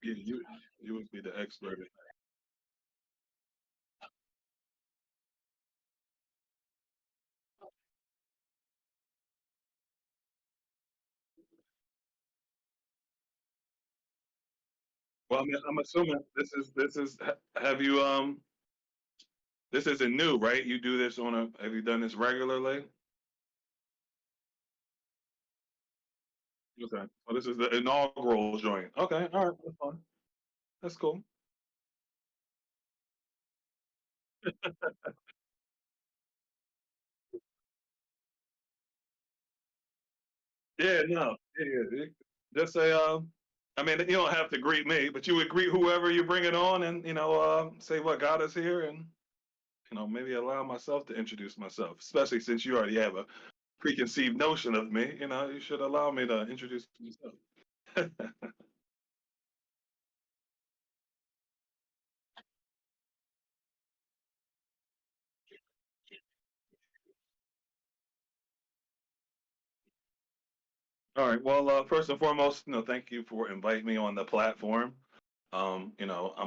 Yeah, you would be the expert. Well, I'm assuming have you this isn't new, right? You do this on a have you done this regularly? Okay. Oh, this is the inaugural joint. Okay, all right, that's fine. That's cool. Yeah, no, yeah, yeah. Just say, I mean, you don't have to greet me, but you would greet whoever you bring it on, and say what God is here, and maybe allow myself to introduce myself, especially since you already have a preconceived notion of me. You should allow me to introduce myself. All right. Well, first and foremost, thank you for inviting me on the platform. I'm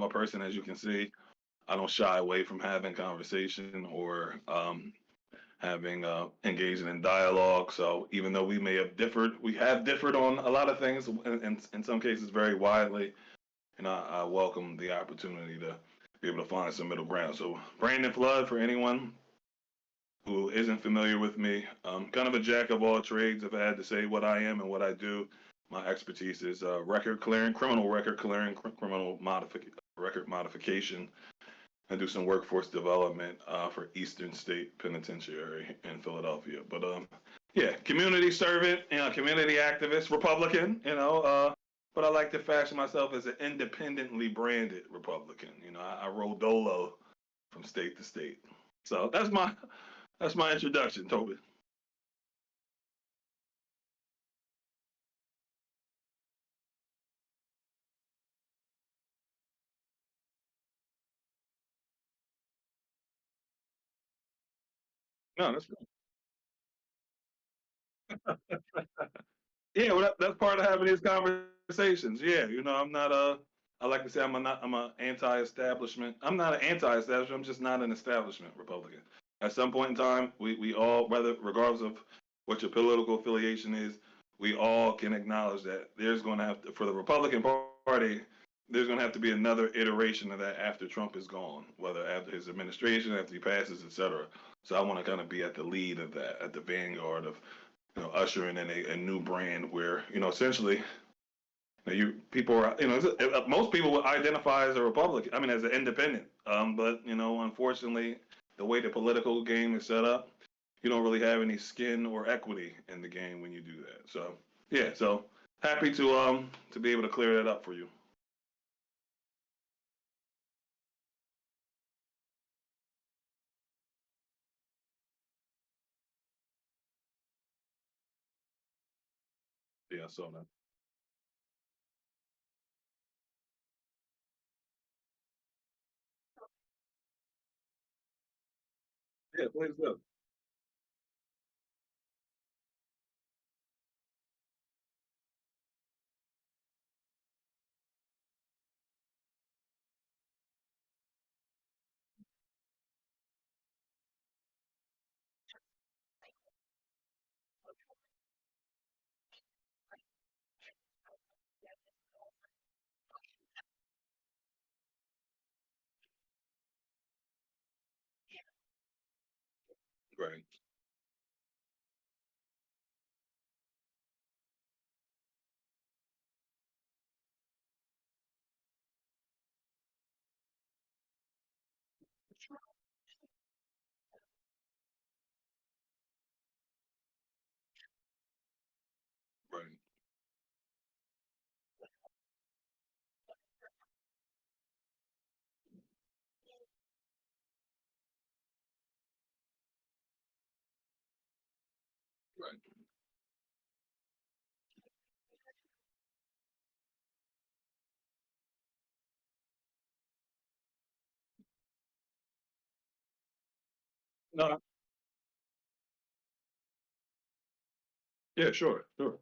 a person, as you can see, I don't shy away from having conversation or having engaging in dialogue. So even though we have differed on a lot of things, and in some cases very widely. I welcome the opportunity to be able to find some middle ground. So Brandon Flood, for anyone who isn't familiar with me, kind of a jack of all trades. If I had to say what I am and what I do, my expertise is record clearing, criminal record clearing, record modification. I do some workforce development for Eastern State Penitentiary in Philadelphia. But yeah, community servant, community activist, Republican, but I like to fashion myself as an independently branded Republican. I roll dolo from state to state. So that's my introduction, Toby. No, yeah. Well, that's part of having these conversations. Yeah, I'm not a. I like to say I'm a anti-establishment. I'm not an anti-establishment. I'm just not an establishment Republican. At some point in time, we all, whether regardless of what your political affiliation is, we all can acknowledge that there's going to have to, for the Republican Party, there's going to have to be another iteration of that after Trump is gone, whether after his administration, after he passes, etc. So I want to kind of be at the lead of that, at the vanguard of ushering in a new brand where essentially you people are most people would identify as a Republican. I mean, as an independent. But unfortunately, the way the political game is set up, you don't really have any skin or equity in the game when you do that. So yeah, so happy to be able to clear that up for you. Yeah, so that. Yeah, please do. Right, right, right. No, yeah, sure, sure.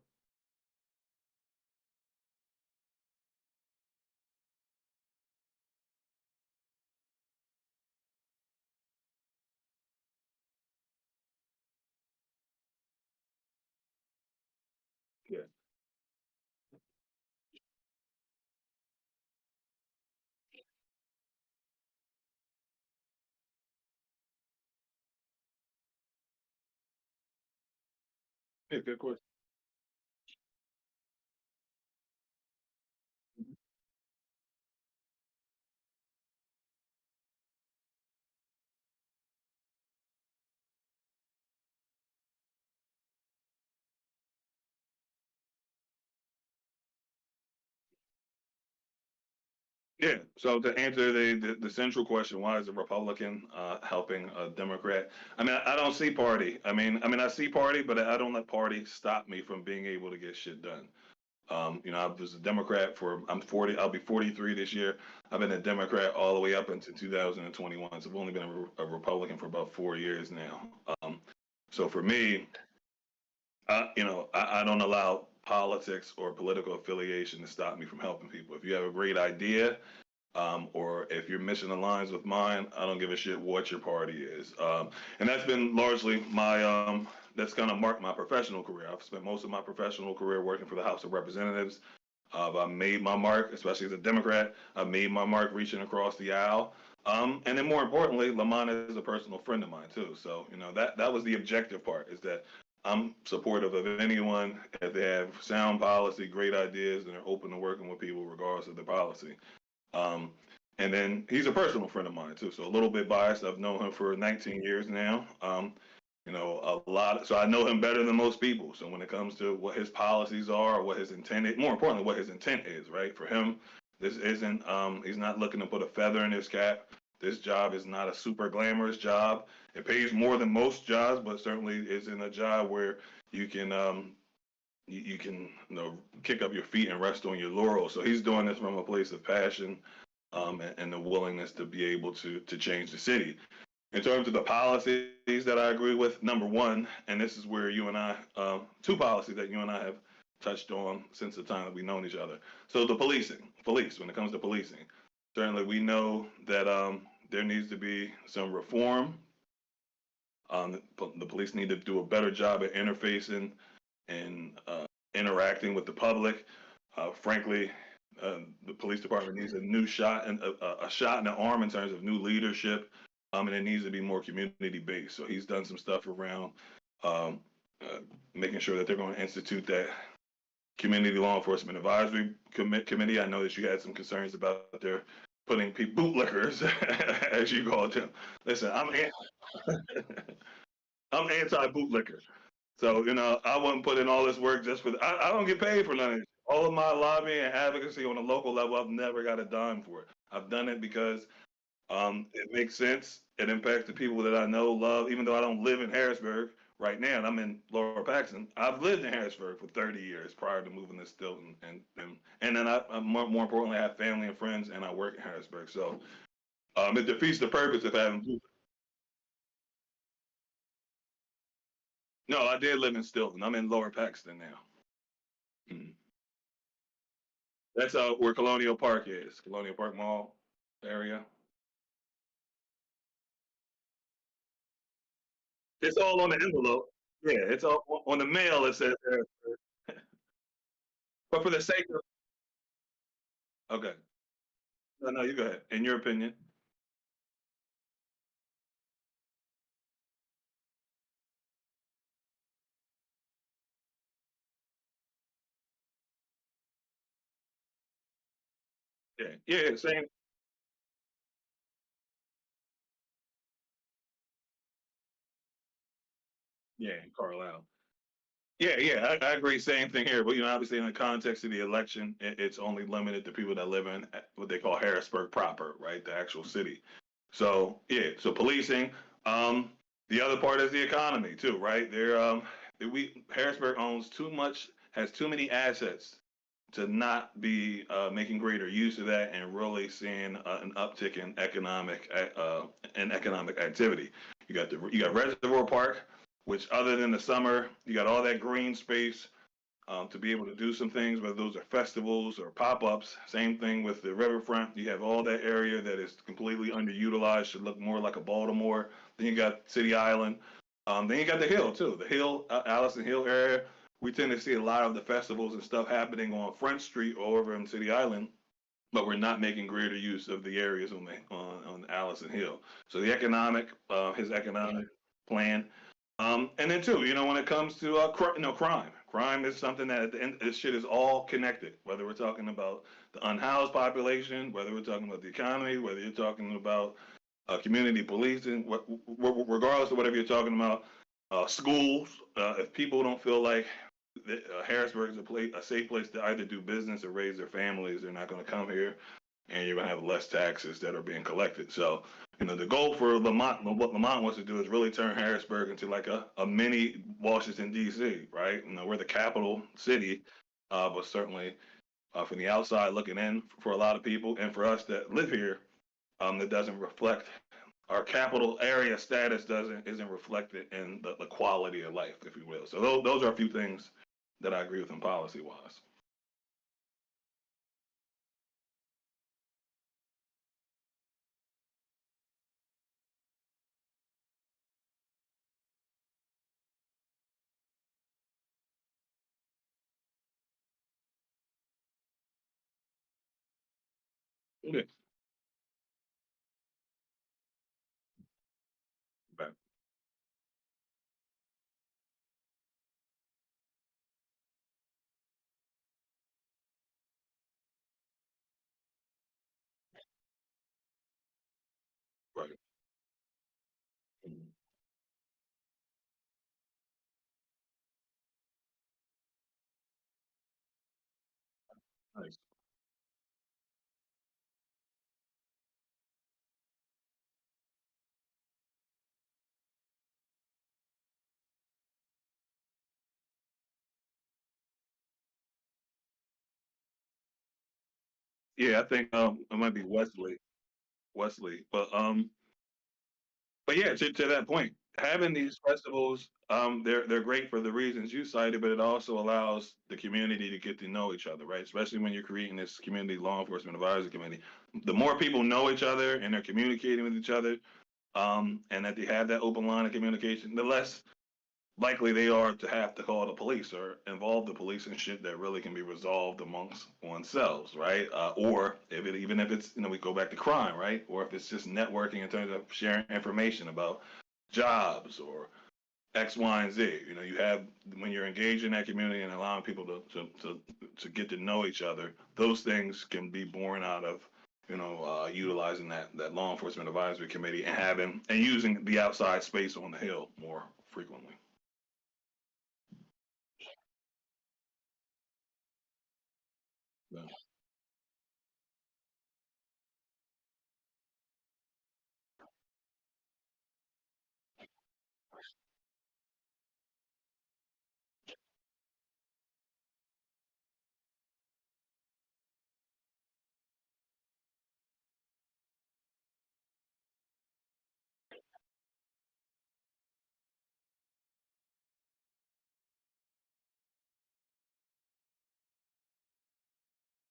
Yeah, good question. Yeah. So to answer the central question, why is a Republican helping a Democrat? I mean, I don't see party. I see party, but I don't let party stop me from being able to get shit done. I was a Democrat for I'm 40. I'll be 43 this year. I've been a Democrat all the way up into 2021. So I've only been a Republican for about 4 years now. So for me, I don't allow politics or political affiliation to stop me from helping people. If you have a great idea, or if you're missing the lines with mine, I don't give a shit what your party is. And that's been largely that's kind of marked my professional career. I've spent most of my professional career working for the House of Representatives. I made my mark, especially as a Democrat. I made my mark reaching across the aisle. And then more importantly, Lamont is a personal friend of mine too. So, that was the objective part, is that I'm supportive of anyone if they have sound policy, great ideas, and they're open to working with people regardless of their policy. Um, and then he's a personal friend of mine too, so a little bit biased. I've known him for 19 years now. A lot. So I know him better than most people. So when it comes to what his policies are, or what his intent is, more importantly, what his intent is, right? For him, this isn't. He's not looking to put a feather in his cap. This job is not a super glamorous job. It pays more than most jobs, but certainly isn't a job where you can you can kick up your feet and rest on your laurels. So he's doing this from a place of passion, and the willingness to be able to change the city. In terms of the policies that I agree with, number one, and this is where you and I, two policies that you and I have touched on since the time that we've known each other. So the police, when it comes to policing, certainly we know that there needs to be some reform. The police need to do a better job at interfacing and interacting with the public. Frankly, the police department needs a new shot and a shot in the arm in terms of new leadership, and it needs to be more community based. So he's done some stuff around um, uh, making sure that they're going to institute that community law enforcement advisory committee. I know that you had some concerns about their putting people bootlickers, as you called them. Listen, I'm anti bootlicker. So, I wouldn't put in all this work just for, I don't get paid for none of it. All of my lobbying and advocacy on a local level, I've never got a dime for it. I've done it because it makes sense. It impacts the people that I know, love, even though I don't live in Harrisburg right now, and I'm in Lower Paxton. I've lived in Harrisburg for 30 years prior to moving to Stilton. And then more importantly, I have family and friends, and I work in Harrisburg. So it defeats the purpose of having. No, I did live in Stilton. I'm in Lower Paxton now. Mhm. That's where Colonial Park is, Colonial Park Mall area. It's all on the envelope. Yeah, it's all on the mail. It says there. But for the sake of, okay, no, no, you go ahead. In your opinion, yeah, yeah, same, yeah, in Carlisle. Yeah, yeah, I agree. Same thing here. But obviously, in the context of the election, it's only limited to people that live in what they call Harrisburg proper, right? The actual city. So yeah, so policing. Um, the other part is the economy too, right? We Harrisburg owns too much, has too many assets to not be making greater use of that and really seeing an uptick in economic activity. You got Reservoir Park, which other than the summer, you got all that green space to be able to do some things, whether those are festivals or pop-ups. Same thing with the riverfront. You have all that area that is completely underutilized, should look more like a Baltimore. Then you got City Island. Then you got the Hill too. The Hill, Allison Hill area. We tend to see a lot of the festivals and stuff happening on Front Street or over in City Island, but we're not making greater use of the areas on Allison Hill. So his economic plan. And then too, when it comes to crime is something that at the end, this shit is all connected. Whether we're talking about the unhoused population, whether we're talking about the economy, whether you're talking about community policing, regardless of whatever you're talking about, schools. If people don't feel like Harrisburg is a safe place to either do business or raise their families, they're not going to come here, and you're going to have less taxes that are being collected. So, the goal for Lamont, what Lamont wants to do is really turn Harrisburg into like a mini Washington, D.C., right? We're the capital city, but certainly from the outside looking in for a lot of people and for us that live here, that doesn't reflect our capital area status isn't reflected in the quality of life, if you will. So those are a few things that I agree with him policy wise. Yeah. Right. Right. Mhm. Nice. Yeah, I think it might be Wesley, but yeah, to that point, having these festivals, they're great for the reasons you cited, but it also allows the community to get to know each other, right? Especially when you're creating this community law enforcement advisory committee. The more people know each other and they're communicating with each other, and that they have that open line of communication, the less likely they are to have to call the police or involve the police in shit that really can be resolved amongst oneself, right? Or even if it's we go back to crime, right? Or if it's just networking in terms of sharing information about jobs or X, Y, and Z. You have when you're engaged in that community and allowing people to get to know each other, those things can be born out of utilizing that law enforcement advisory committee and having and using the outside space on the hill more frequently. Yeah.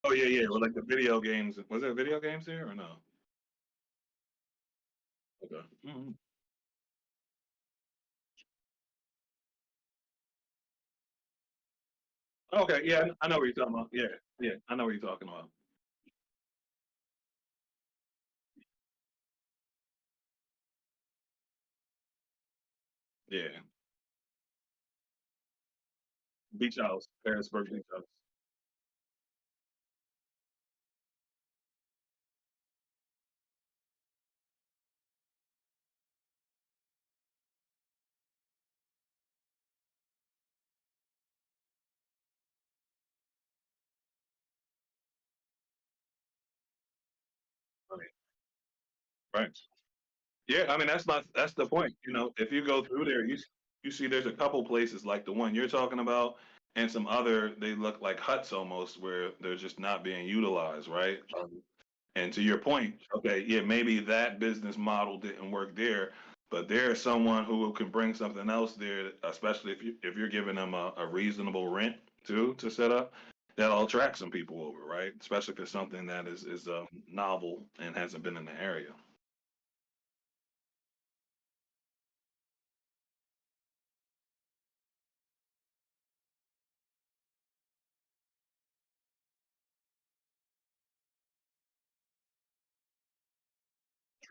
Oh yeah, yeah. Well, like the video games. Was there video games there or no? Okay. Mhm. Okay. Yeah, I know what you're talking about. Yeah, yeah. I know what you're talking about. Yeah. Beach House, Harrisburg Beach House. Right. Right. Yeah, I mean that's the point. If you go through there, you see there's a couple places like the one you're talking about, and some other they look like huts almost where they're just not being utilized, right? And to your point, okay, yeah, maybe that business model didn't work there, but there's someone who can bring something else there, especially if you're giving them a reasonable rent too to set up. That'll attract some people over, right? Especially if it's something that is novel and hasn't been in the area.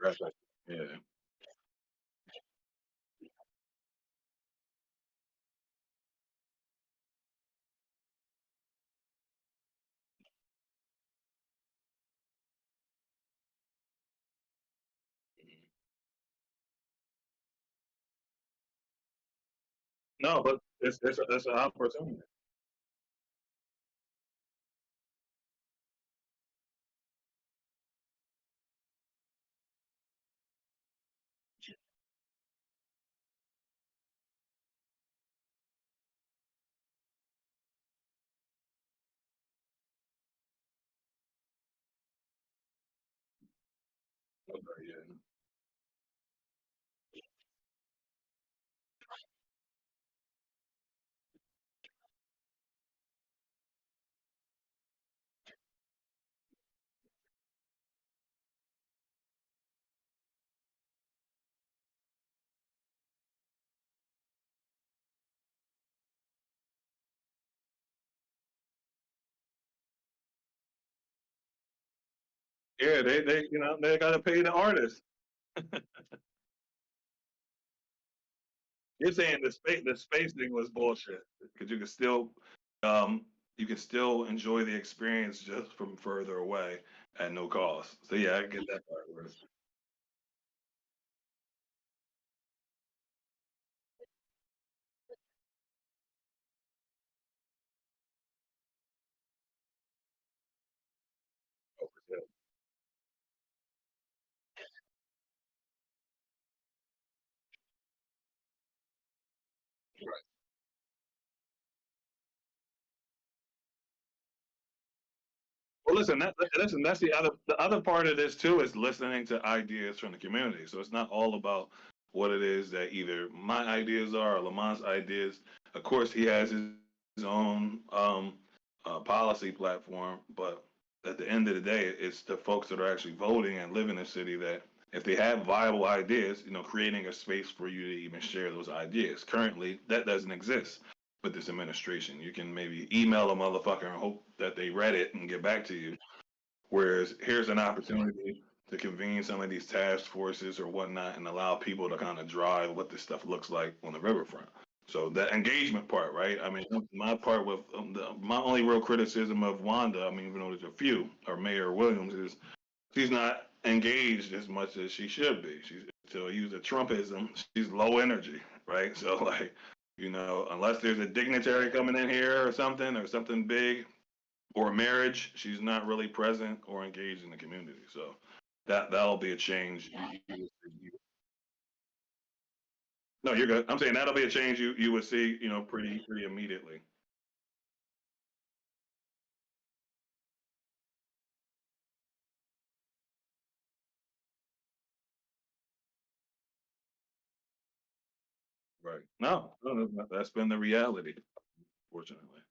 Right. Yeah. No, but it's an opportunity. Okay, yeah. Yeah, they they gotta pay the artist. You're saying the space thing was bullshit because um you can still enjoy the experience just from further away at no cost. So yeah, I get that part. Well, listen, listen. That's the other part of this too is listening to ideas from the community. So it's not all about what it is that either my ideas are or Lamont's ideas. Of course, he has his own policy platform, but at the end of the day, it's the folks that are actually voting and live in the city that if they have viable ideas, creating a space for you to even share those ideas. Currently, that doesn't exist with this administration. You can maybe email a motherfucker and hope that they read it and get back to you. Whereas here's an opportunity to convene some of these task forces or whatnot and allow people to kind of drive what this stuff looks like on the riverfront. So that engagement part, right? I mean, my part with my only real criticism of Wanda, I mean, even though there's a few, or Mayor Williams, is she's not engaged as much as she should be. She's, to use a Trumpism, she's low energy, right? So like, unless there's a dignitary coming in here or something big, or marriage, she's not really present or engaged in the community. So that'll be a change. No, you're good. I'm saying that'll be a change you would see, pretty immediately. Right. No, no, no, that's been the reality, fortunately.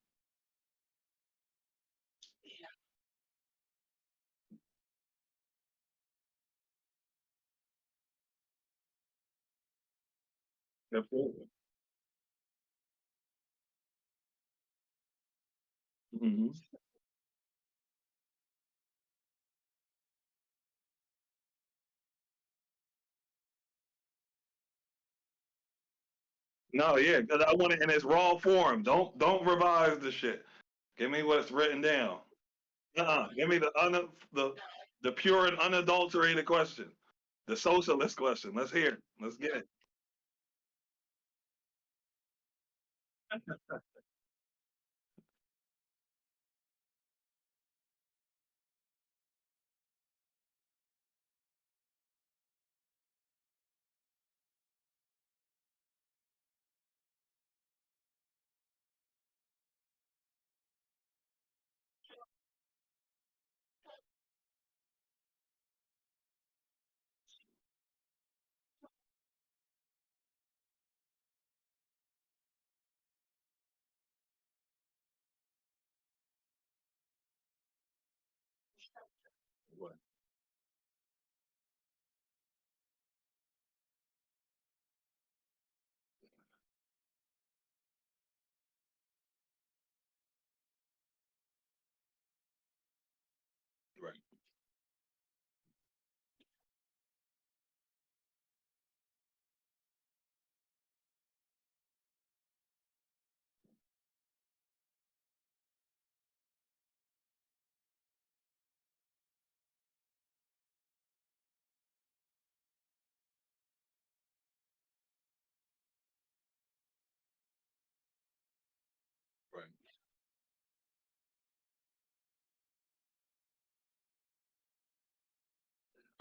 Absolutely. Hmm. No, yeah, because I want it in its raw form. Don't revise the shit. Give me what's written down. Give me the pure and unadulterated question, the socialist question. Let's hear it. Let's get it. Right, right.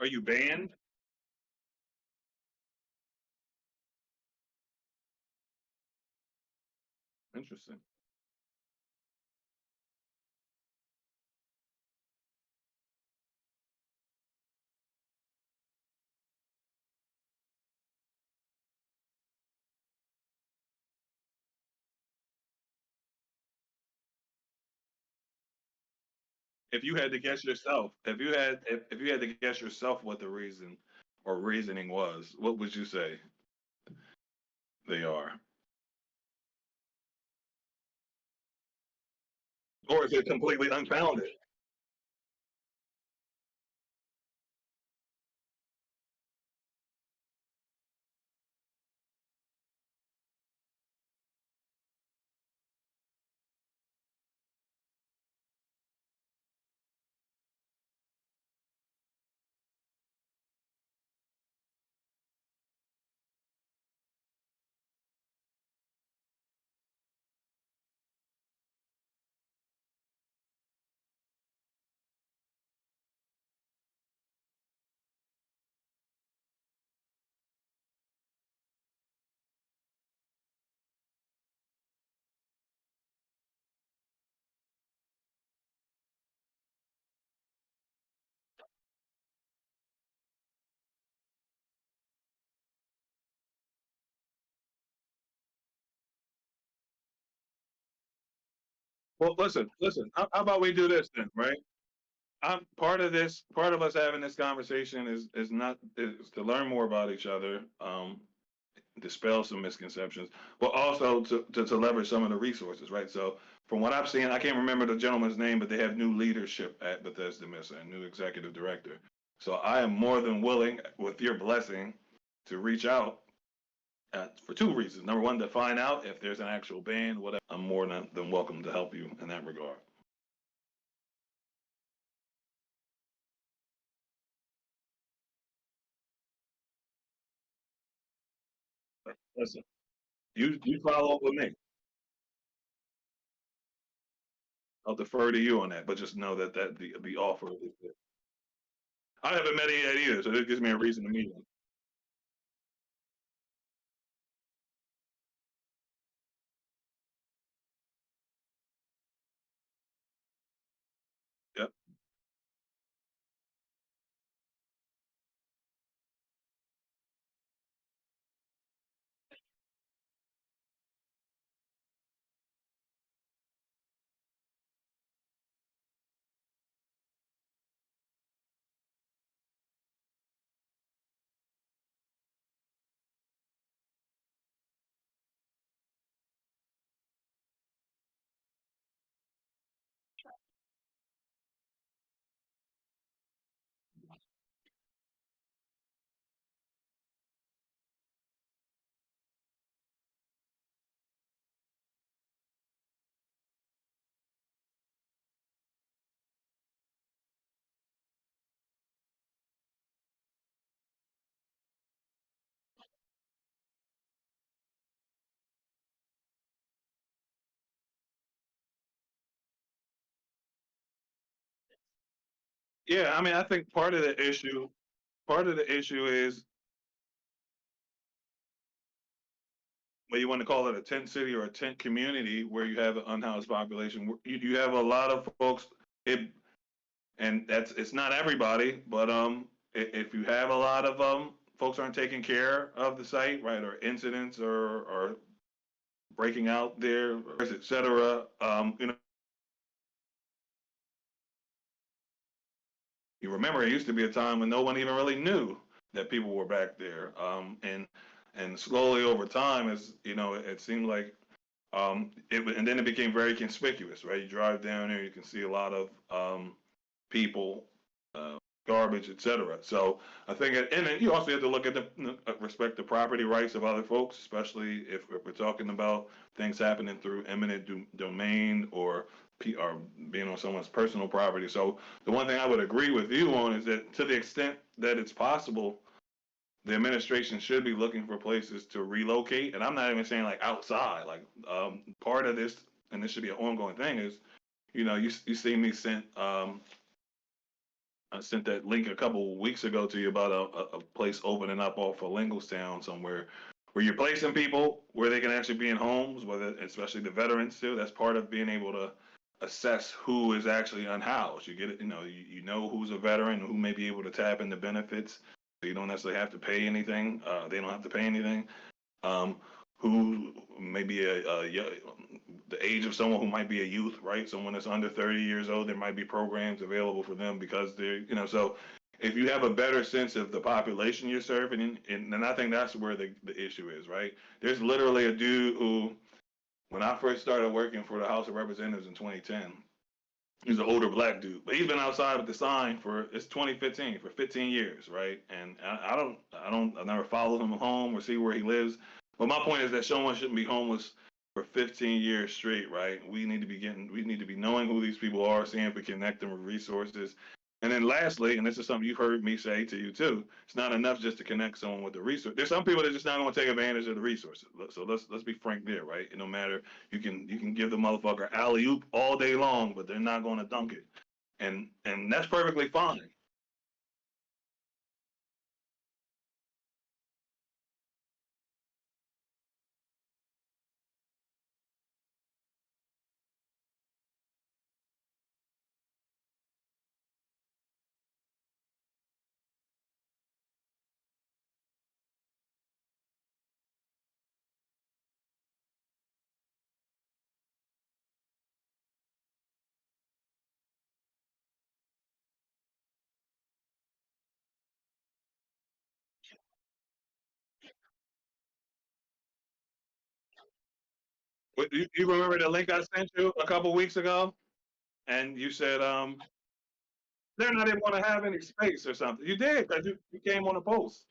Are you banned? Interesting. If you had to guess yourself, if you had to guess yourself what the reason or reasoning was, what would you say they are? Or is it completely unfounded? Well, listen. How about we do this then, right? I'm part of us having this conversation is not is to learn more about each other, dispel some misconceptions, but also to leverage some of the resources, right? So from what I've seen, I can't remember the gentleman's name, but they have new leadership at Bethesda Mesa, a new executive director. So I am more than willing, with your blessing, to reach out for two reasons. Number one, to find out if there's an actual band, whatever. I'm more than welcome to help you in that regard. Listen, you follow up with me. I'll defer to you on that, but just know that the offer is there. I haven't met him yet either, so this gives me a reason to meet him. Yep. Yeah, I mean, I think part of the issue is, well, you want to call it a tent city or a tent community where you have an unhoused population. You have a lot of folks, it, and that's it's not everybody, but if you have a lot of folks aren't taking care of the site, right, or incidents or breaking out there, etc. You know, you remember it used to be a time when no one even really knew that people were back there, and slowly over time, as you know, it seemed like and then it became very conspicuous, right? You drive down there, you can see a lot of people, uh, garbage, etc. So I think, and then you also have to look at respect the property rights of other folks, especially if we're talking about things happening through eminent domain or being on someone's personal property. So the one thing I would agree with you on is that to the extent that it's possible, the administration should be looking for places to relocate. And I'm not even saying like outside, like part of this, and this should be an ongoing thing, is, you know, you see me sent I sent that link a couple weeks ago to you about a place opening up off of Lingelstown somewhere, where you're placing people where they can actually be in homes, whether especially the veterans too. That's part of being able to assess who is actually unhoused. You get it, you know who's a veteran, who may be able to tap into benefits. So you don't necessarily have to pay anything. They don't have to pay anything. Um, who may be the age of someone who might be a youth, right? Someone that's under 30 years old, there might be programs available for them because they're, so if you have a better sense of the population you're serving, and I think that's where the issue is, right? There's literally a dude who, when I first started working for the House of Representatives in 2010, he's an older black dude, but he's been outside with the sign for it's 2015 for 15 years, right? And I never followed him home or see where he lives. But my point is that someone shouldn't be homeless for 15 years straight, right? We need to be knowing who these people are, seeing if we connect them with resources. And then lastly, and this is something you've heard me say to you too, it's not enough just to connect someone with the resource. There's some people that are just not going to take advantage of the resources. So let's be frank there, right? No matter you can give the motherfucker alley oop all day long, but they're not going to dunk it, and that's perfectly fine. But you remember the link I sent you a couple weeks ago, and you said they're not even going to have any space or something. You did because you came on a post.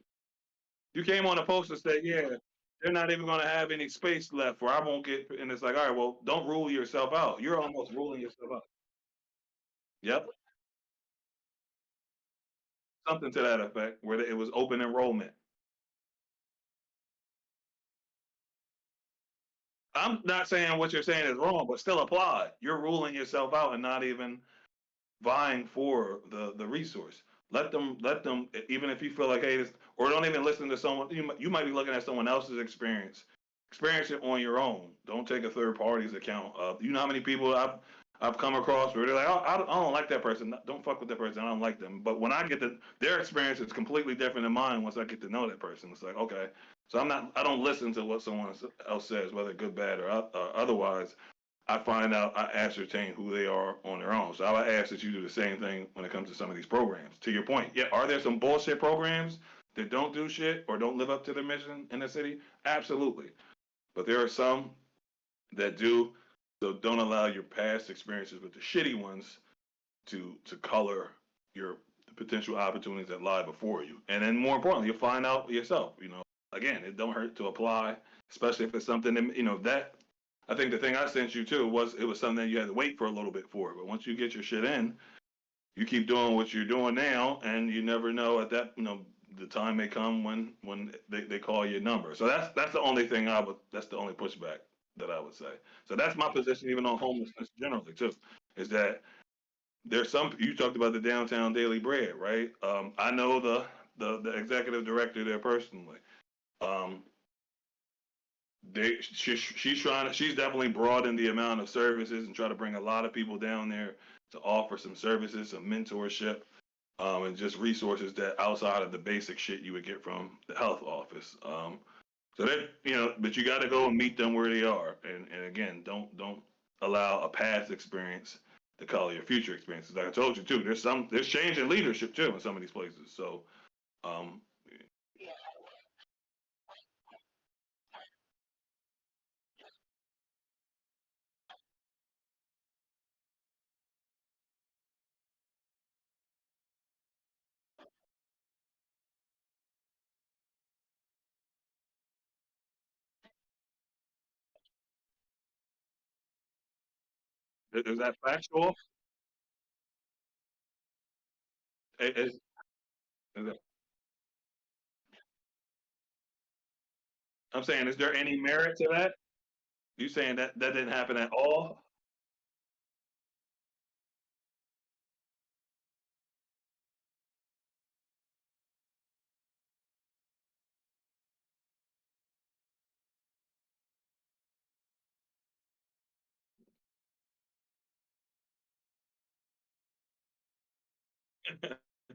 You came on a post and said, yeah, they're not even going to have any space left where I won't get. And it's like, all right, well, don't rule yourself out. You're almost ruling yourself out. Yep, something to that effect, where it was open enrollment. I'm not saying what you're saying is wrong, but still apply. You're ruling yourself out and not even vying for the resource. Let them even if you feel like hey this, or don't even listen to someone you might be looking at someone else's experience it on your own. Don't take a third party's account of you know how many people I've come across where they're like I don't like that person, don't fuck with that person, I don't like them, but when I get to their experience is completely different than mine once I get to know that person. It's like okay, so I don't listen to what someone else says whether good bad or otherwise. I find out, I ascertain who they are on their own. So I would ask that you do the same thing when it comes to some of these programs. To your point, yeah, are there some bullshit programs that don't do shit or don't live up to their mission in the city? Absolutely. But there are some that do. So don't allow your past experiences with the shitty ones to color your potential opportunities that lie before you. And then more importantly, you'll find out yourself. Again, it don't hurt to apply, especially if it's something that that I think the thing I sent you too was it was something that you had to wait for a little bit for. But once you get your shit in, you keep doing what you're doing now, and you never know at that the time may come when they call your number. So that's the only thing that's the only pushback that I would say. So that's my position even on homelessness generally too, is that there's some you talked about the downtown Daily Bread, right? I know the executive director there personally. Um, she's definitely broadened the amount of services and try to bring a lot of people down there to offer some services, some mentorship, and just resources that outside of the basic shit you would get from the health office. So that but you got to go and meet them where they are, and again, don't allow a past experience to color your future experiences. Like I told you too, there's change in leadership too in some of these places. So um, is that factual? Is, is that, I'm saying, is there any merit to that? You saying that didn't happen at all?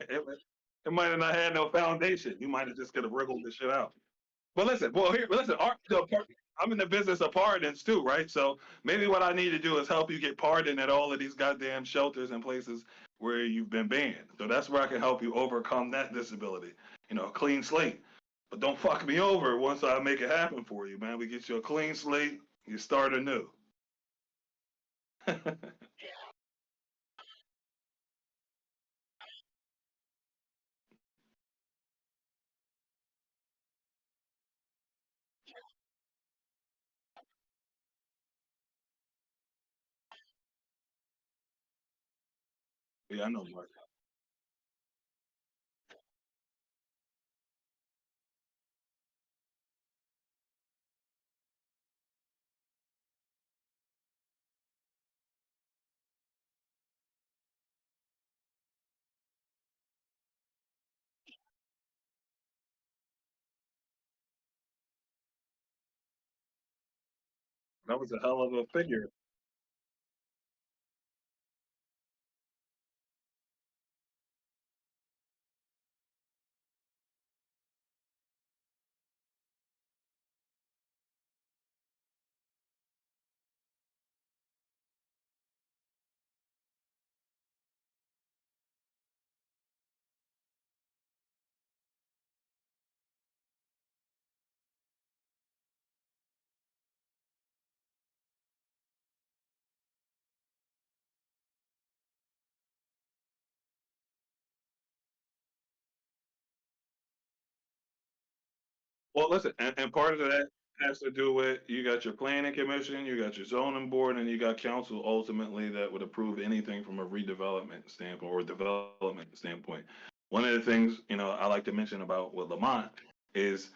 it might have not had no foundation. You might have just could have wriggled the shit out. But listen, well here, listen, I'm in the business of pardons too, right? So maybe what I need to do is help you get pardoned at all of these goddamn shelters and places where you've been banned. So that's where I can help you overcome that disability. You know, a clean slate. But don't fuck me over once I make it happen for you, man. We get you a clean slate, you start anew. Yeah, I know, Mark. That was a hell of a figure. Well, listen, and part of that has to do with you got your planning commission, you got your zoning board, and you got council ultimately that would approve anything from a redevelopment standpoint or development standpoint. One of the things, you know, I like to mention about with Lamont is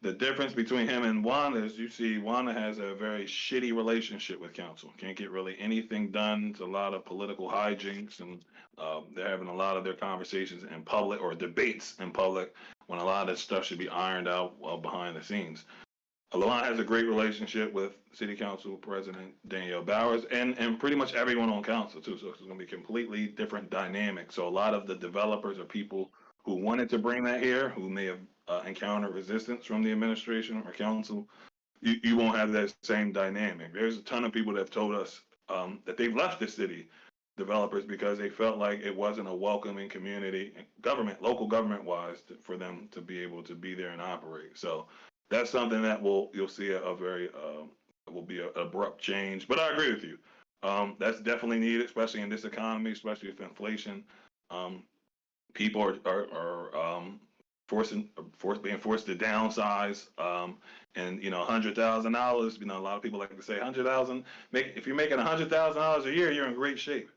the difference between him and Wanda is you see Wanda has a very shitty relationship with council. Can't get really anything done. It's a lot of political hijinks, and they're having a lot of their conversations in public or debates in public when a lot of this stuff should be ironed out behind the scenes. Lamont has a great relationship with City Council President Danielle Bowers and pretty much everyone on council too. So it's going to be completely different dynamic. So a lot of the developers are people who wanted to bring that here, who may have encountered resistance from the administration or council. You won't have that same dynamic. There's a ton of people that have told us that they've left the city developers because they felt like it wasn't a welcoming community, government, local government wise, for them to be able to be there and operate. So that's something that you'll see a very will be an abrupt change. But I agree with you. That's definitely needed, especially in this economy, especially with inflation. Um, People are being forced to downsize. And you know, $100,000. You know, a lot of people like to say 100,000. If you're making $100,000 a year, you're in great shape.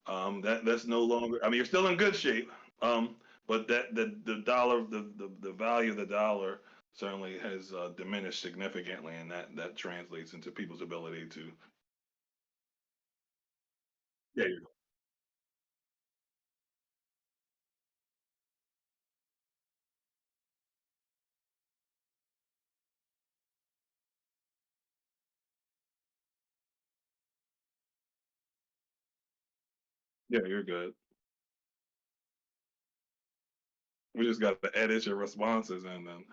That's no longer. I mean, you're still in good shape. But that the dollar, the value of the dollar certainly has diminished significantly, and that translates into people's ability to. Yeah, you're good. We just got to edit your responses and then.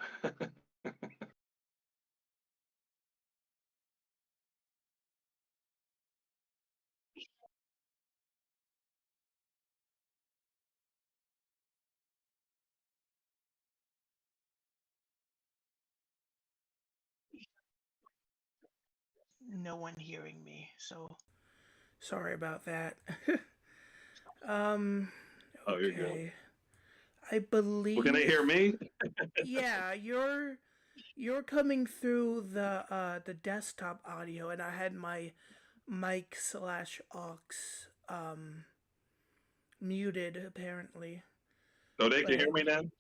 No one hearing me, so sorry about that. Oh, you're good. Okay. I Well, can they believe hear me? yeah, you're coming through the desktop audio and I had my mic slash aux muted apparently. So they can hear But me then?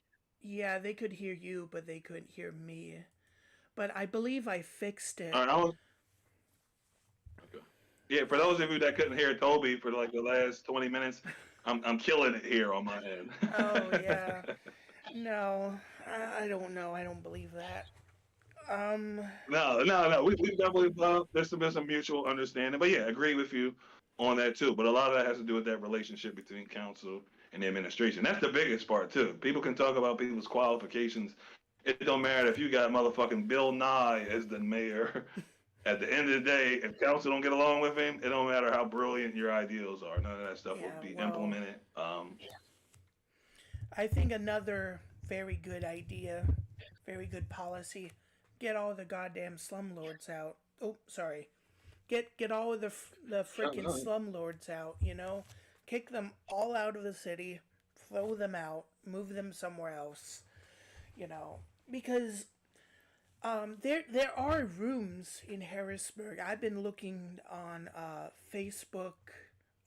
yeah, they could hear you, but they couldn't hear me. But I believe I fixed All it. right, I was okay. Yeah, for those of you that couldn't hear Toby for like the last 20 minutes, I'm killing it here on my end. Oh yeah. No, I don't know. I don't believe that. Um, No. We definitely there's been some mutual understanding, but yeah, agree with you on that too. But a lot of that has to do with that relationship between council in the administration. That's the biggest part too. People can talk about people's qualifications. It don't matter if you got motherfucking Bill Nye as the mayor. At the end of the day, if council don't get along with him, it don't matter how brilliant your ideals are. None of that stuff will Yeah, be well, implemented. I think another very good idea, very good policy, get all the goddamn slumlords out. Oh, sorry. Get all of the freaking slumlords out, you know? Kick them all out of the city, throw them out, move them somewhere else, you know? Because there are rooms in Harrisburg. I've been looking on Facebook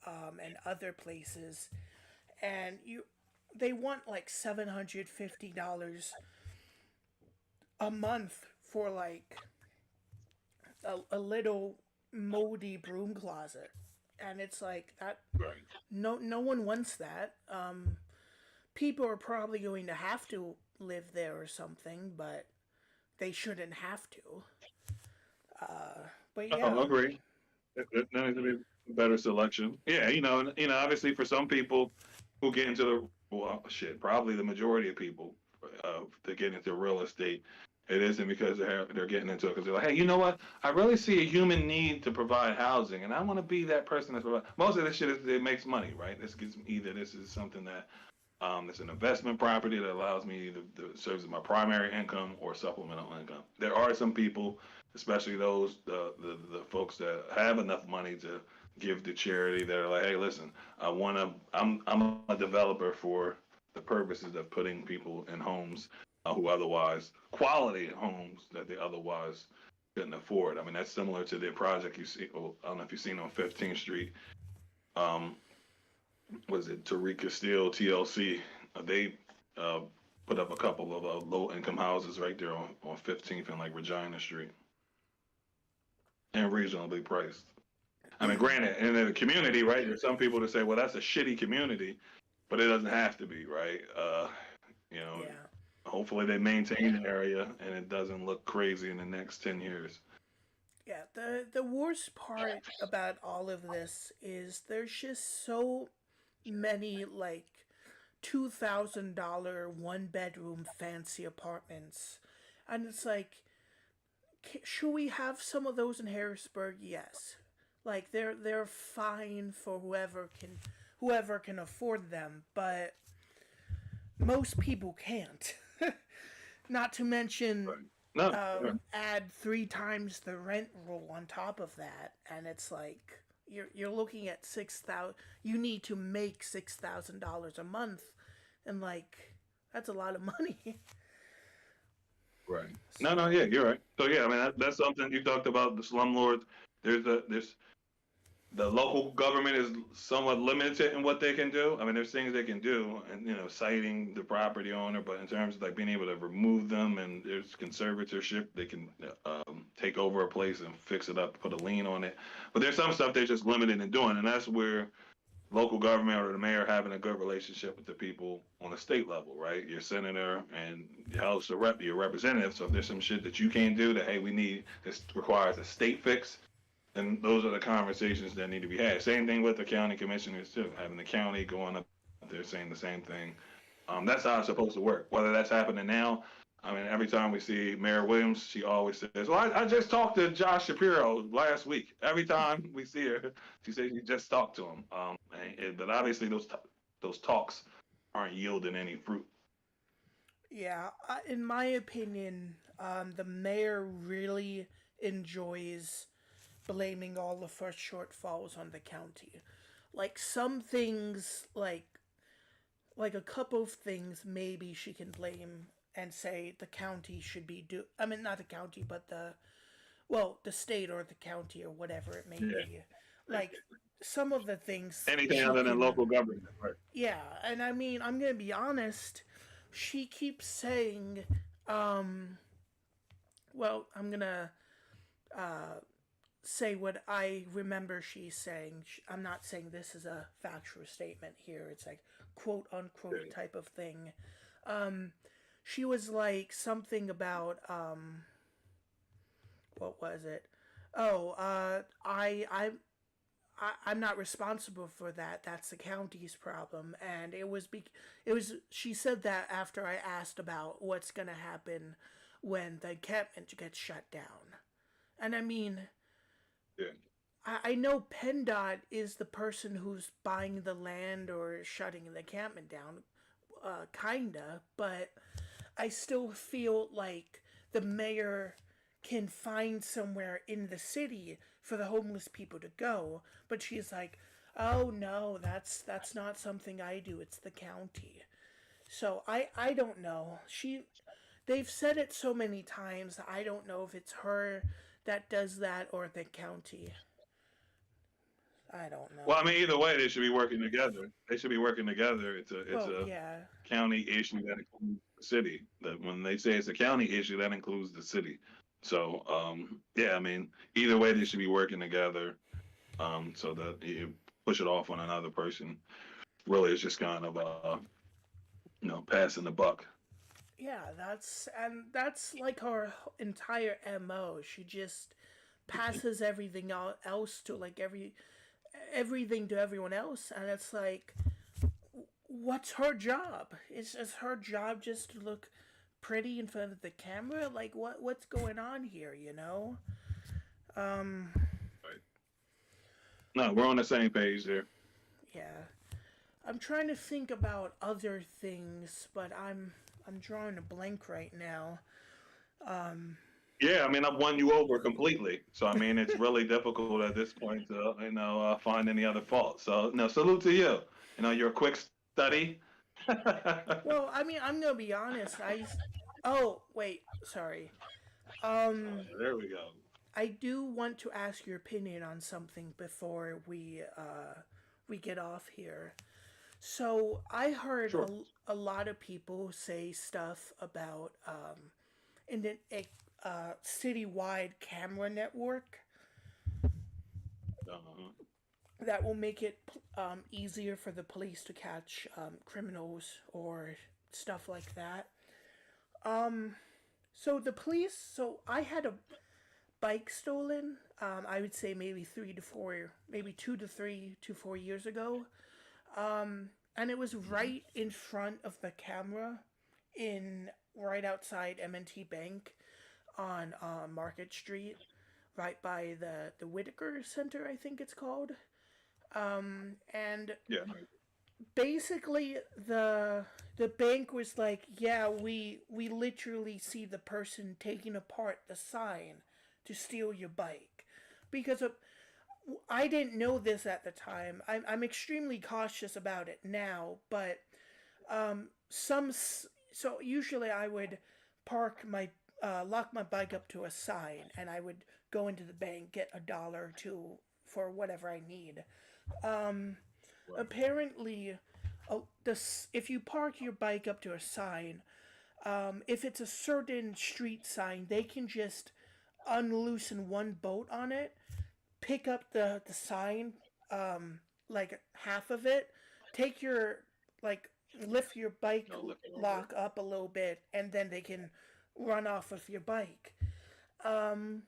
and other places, and they want like $750 a month for like a little moldy broom closet, and it's like that. Right. No one wants that. People are probably going to have to live there or something, but they shouldn't have to. But I yeah, agree. There needs to be a better selection. Yeah, obviously for some people who get into the well, shit, probably the majority of people to get into real estate, it isn't because they're getting into it because they're like, hey, you know what? I really see a human need to provide housing, and I want to be that person that's provide. Most of this shit it makes money, right? This is something that it's an investment property that allows me to serves as my primary income or supplemental income. There are some people, especially those the folks that have enough money to give to charity, that are like, hey, listen, I'm a developer for the purposes of putting people in homes who otherwise quality homes that they otherwise couldn't afford. I mean, that's similar to the project you see. Well, I don't know if you've seen on 15th Street. Um, was it Tariq Steele TLC? They uh, put up a couple of low income houses right there on 15th and like Regina Street, and reasonably priced. I mean, granted, in the community, right? There's some people that say, well, that's a shitty community, but it doesn't have to be, right? You know, yeah, hopefully they maintain the area and it doesn't look crazy in the next 10 years. yeah. The worst part about all of this is there's just so many like $2,000 one-bedroom fancy apartments, and it's like, should we have some of those in Harrisburg? Yes. Like they're fine for whoever can afford them, but most people can't. Not to mention Right. No, right. add three times the rent rule on top of that, and it's like you're looking at 6,000. You need to make $6,000 a month, and like that's a lot of money. Right. No, So yeah, you're right. So yeah, I mean that's something you talked about the slumlords. There's the local government is somewhat limited in what they can do. I mean, there's things they can do, and citing the property owner, but in terms of like being able to remove them, and there's conservatorship, they can take over a place and fix it up, put a lien on it. But there's some stuff they're just limited in doing, and that's where local government or the mayor having a good relationship with the people on the state level, right? Your senator and your house of rep, your representative. So if there's some shit that you can't do that, hey, this requires a state fix, and those are the conversations that need to be had. Same thing with the county commissioners too, having the county going up there saying the same thing. That's how it's supposed to work. Whether that's happening now, I mean, every time we see Mayor Williams, she always says, "Well, I just talked to Josh Shapiro last week." Every time we see her, she says she just talked to him. But obviously those talks aren't yielding any fruit. yeah, in my opinion, the mayor really enjoys blaming all the first shortfalls on the county. Like some things, like a couple of things, maybe she can blame and say the county should be do. I mean, not the county, but the state or the county or whatever it may Yeah. be. Like some of the things Anything she other than can. local government, right? Yeah, and I mean, I'm gonna be honest. She keeps saying, well, I'm gonna uh, say what I remember she's saying. I'm not saying this is a factual statement here. It's like quote unquote Yeah. type of thing. Um, she was like something about what was it? Oh, I'm not responsible for that. That's the county's problem. And she said that after I asked about what's going to happen when the encampment gets shut down. And I mean, Yeah. I know PennDOT is the person who's buying the land or shutting the encampment down, kinda, but I still feel like the mayor can find somewhere in the city for the homeless people to go, but she's like, "Oh no, that's not something I do. It's the county." So I don't know. They've said it so many times. I don't know if it's her that does that or the county. I don't Well, know. I mean, either way, they should be working together. They should be working together. It's Well, a yeah. county issue that includes the city. That when they say it's a county issue, that includes the city. So, yeah, I mean, either way, they should be working together. So that you push it off on another person. Really, it's just kind of passing the buck. Yeah, that's like her entire MO. She just passes everything else to like everything to everyone else, and it's like, what's her job? Is her job just to look pretty in front of the camera? Like what's going on here? You know? Um, Right. No, we're on the same page there. yeah. I'm trying to think about other things, but I'm drawing a blank right now. Um, Yeah, I mean, I've won you over completely. So, I mean, it's really difficult at this point to, find any other fault. So, no, salute to you. You're a quick study. well, I mean, I'm gonna be honest. Oh wait, sorry. Um, There we go. I do want to ask your opinion on something before we get off here. So I heard Sure. a lot of people say stuff about in a citywide camera network Uh-huh. that will make it easier for the police to catch criminals or stuff like that. Um, so I had a bike stolen. I would say maybe 3 to 4, maybe 2 to 4 years ago. And it was Mhm. right in front of the camera, in right outside M&T Bank on Market Street, right by the Whitaker Center, I think it's called. And Yeah. basically the bank was like, yeah, we literally see the person taking apart the sign to steal your bike, because of, I didn't know this at the time. I'm extremely cautious about it now, but some so usually I would park my lock my bike up to a sign, and I would go into the bank, get $1 or two for whatever I need. Um, Right. apparently, if you park your bike up to a sign, if it's a certain street sign, they can just unloosen one bolt on it, pick up the sign, like half of it, take your like lift your bike No, look over. lock up a little bit, and then they can run off with your bike. Um,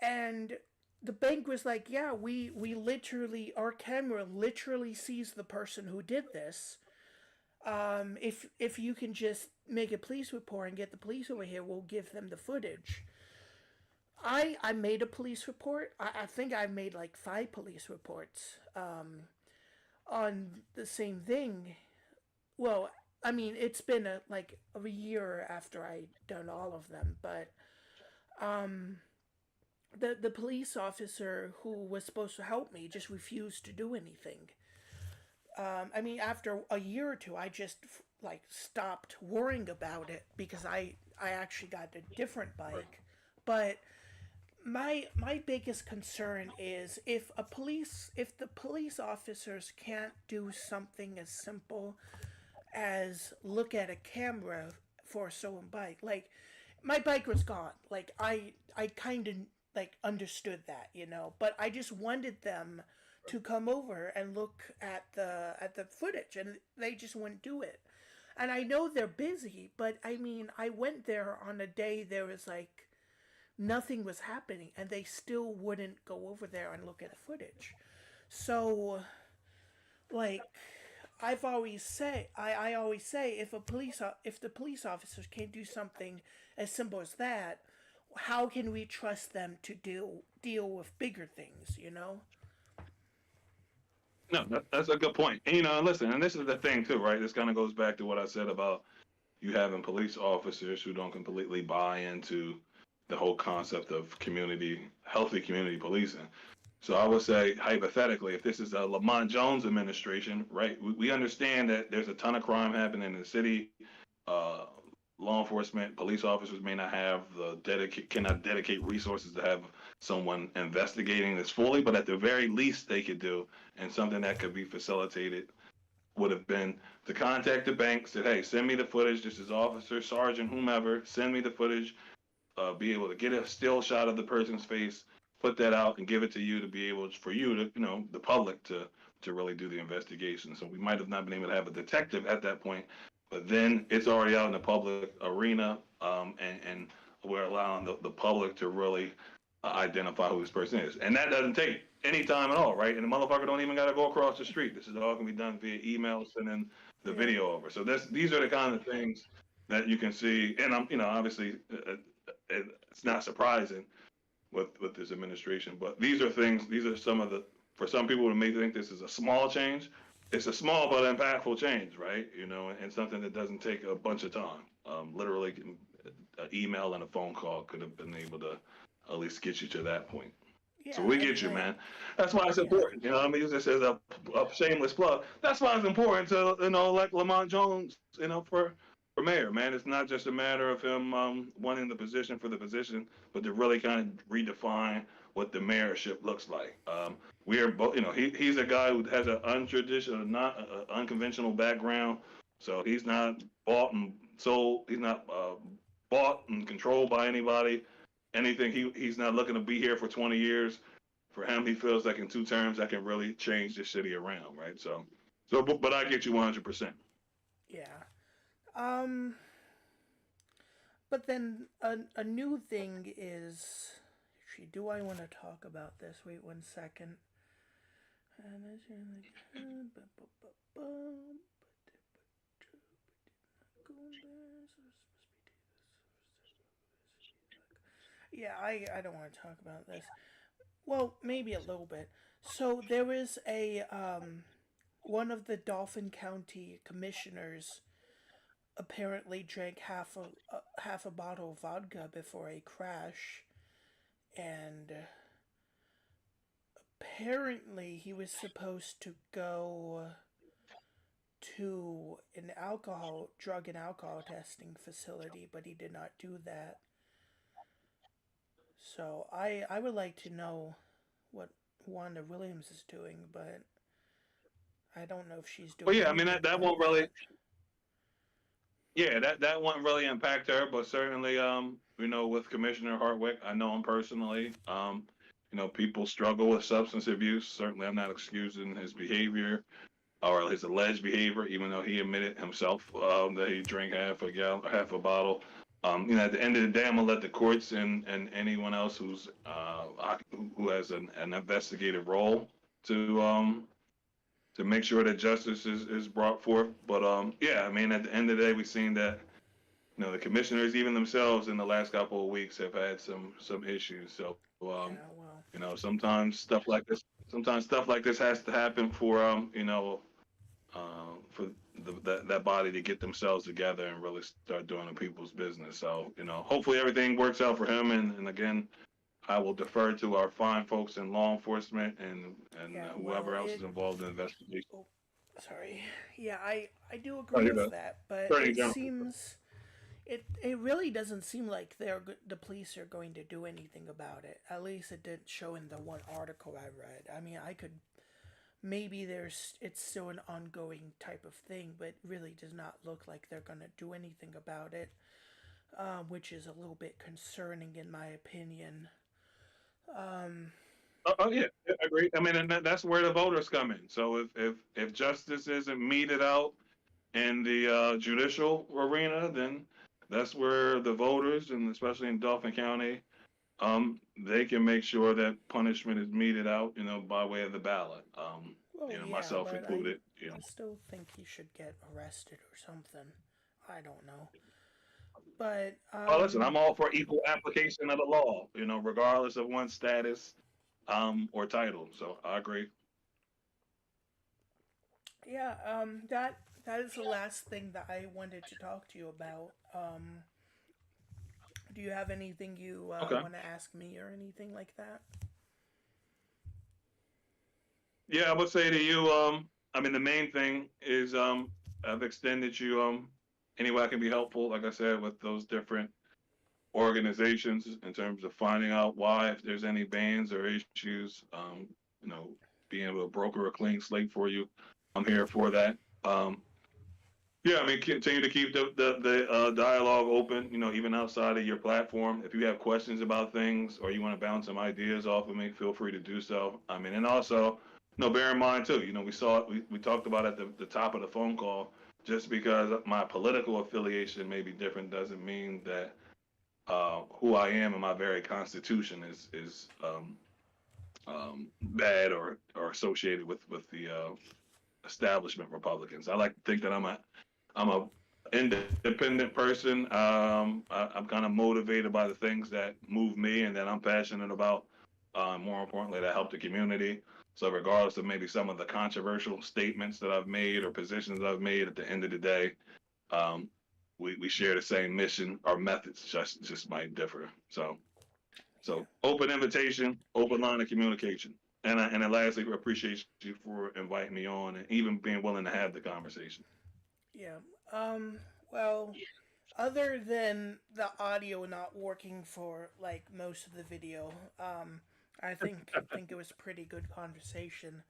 and the bank was like, yeah, we literally, our camera literally sees the person who did this. If you can just make a police report and get the police over here, we'll give them the footage. I made a police report. I think I made like 5 police reports on the same thing. Well, I mean, it's been like a year after I done all of them, but um, the police officer who was supposed to help me just refused to do anything. I mean, after a year or two, I just like stopped worrying about it because I actually got a different Right. bike. But my biggest concern is if the police officers can't do something as simple as look at a camera for a stolen bike. Like, my bike was gone. Like, I kind of like understood that, but I just wanted them to come over and look at the footage, and they just wouldn't do it. And I know they're busy, but I mean, I went there on a day there was like nothing was happening, and they still wouldn't go over there and look at the footage. So, like, I always say if if the police officers can't do something as simple as that, how can we trust them to deal with bigger things, you know? No, that's a good point. And, listen, and this is the thing too, right? This kind of goes back to what I said about you having police officers who don't completely buy into the whole concept of healthy community policing. So I would say, hypothetically, if this is a Lamont Jones administration, right, we understand that there's a ton of crime happening in the city. Uh, Law enforcement, police officers may not have cannot dedicate resources to have someone investigating this fully, but at the very least they could do, and something that could be facilitated would have been to contact the bank, said, hey, send me the footage. This is officer, sergeant, whomever. Send me the footage. Be able to get a still shot of the person's face, put that out, and give it to you to be able for you to, the public to really do the investigation. So we might have not been able to have a detective at that point, but then it's already out in the public arena, and we're allowing the public to really identify who this person is, and that doesn't take any time at all, right? And the motherfucker don't even got to go across the street. This is all can be done via email, sending the Yeah. video over. So these are the kind of things that you can see, and I'm, obviously, it's not surprising with this administration, but these are things. These are some of the for some people who may think this is a small change. It's a small but impactful change, right? And something that doesn't take a bunch of time. Literally, an email and a phone call could have been able to at least get you to that point. So Yeah, we get you, I man. That's why it's yeah. important. I mean, this is a shameless plug. That's why it's important to, elect Lamont Jones, for mayor, man. It's not just a matter of him wanting the position for the position, but to really kind of redefine what the mayorship looks like. We are both, he's a guy who has an untraditional, not unconventional background. So he's not bought and sold. He's not bought and controlled by anybody. Anything he's not looking to be here for 20 years. For him, he feels like in 2 terms I can really change this city around, right? But I get you 100%. Yeah. Um but then a new thing is actually, do I want to talk about this? Wait 1 second. Yeah, I don't want to talk about this. Well, maybe a little bit. So there is a one of the Dauphin County commissioners apparently drank half a bottle of vodka before a crash, and apparently he was supposed to go to an drug and alcohol testing facility, but he did not do that. So I would like to know what Wanda Williams is doing, but I don't know if she's Well, doing yeah, I mean anything that about won't really, that. yeah, that won't really impact her, but certainly, with Commissioner Hartwick, I know him personally. People struggle with substance abuse. Certainly, I'm not excusing his behavior or his alleged behavior, even though he admitted himself that he drank half a bottle. At the end of the day, I'm gonna let the courts and anyone else who has an investigative role to make sure that justice is brought forth. But yeah, I mean, at the end of the day, we've seen that the commissioners, even themselves, in the last couple of weeks, have had some issues. So Yeah, well, sometimes stuff like this has to happen for that body to get themselves together and really start doing the people's business. So hopefully everything works out for him. And again, I will defer to our fine folks in law enforcement and yeah, well, whoever else is it. involved in the investigation. Oh, sorry. Yeah, I do Oh, agree you're with the that, but attorney it general. seems it really doesn't seem like the police are going to do anything about it. At least it didn't show in the one article I read. I mean, I could maybe it's still an ongoing type of thing, but it really does not look like they're going to do anything about it, which is a little bit concerning in my opinion. Um, Oh, yeah, I agree. I mean, and that's where the voters come in. So if justice isn't meted out in the judicial arena, then that's where the voters, and especially in Dauphin County, they can make sure that punishment is meted out, by way of the ballot. Well, yeah, Myself but I included. I still think he should get arrested or something. I don't know. But Oh, listen, I'm all for equal application of the law, regardless of one's status, or title. So I agree. yeah, that is the last thing that I wanted to talk to you about. Do you have anything you Okay. want to ask me or anything like that? Yeah, I would say to you, I mean, the main thing is, I've extended you, any way I can be helpful, like I said, with those different organizations in terms of finding out why, if there's any bans or issues, you know, being able to broker a clean slate for you. I'm here for that. Yeah, I mean, continue to keep the dialogue open, even outside of your platform. If you have questions about things or you want to bounce some ideas off of me, feel free to do so. I mean, and also, bear in mind too, we talked about at the top of the phone call, just because my political affiliation may be different doesn't mean that who I am and my very constitution is bad or associated with the establishment Republicans. I like to think that I'm a independent person. I'm kind of motivated by the things that move me and that I'm passionate about. More importantly, that help the community. So regardless of maybe some of the controversial statements that I've made or positions I've made, at the end of the day, um, we share the same mission. Our methods just might differ. So open invitation, open line of communication. And then lastly, we appreciate you for inviting me on and even being willing to have the conversation. Yeah. Well, other than the audio not working for like most of the video, I think it was a pretty good conversation.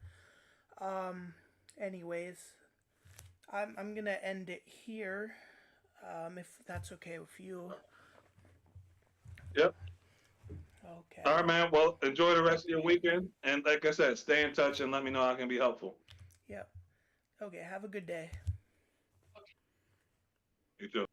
Um, anyways, I'm gonna end it here. If that's okay with you. Yep. All Okay. right, man. Well, enjoy the rest of your weekend. And like I said, stay in touch and let me know how I can be helpful. Yep. Okay. Have a good day. You too.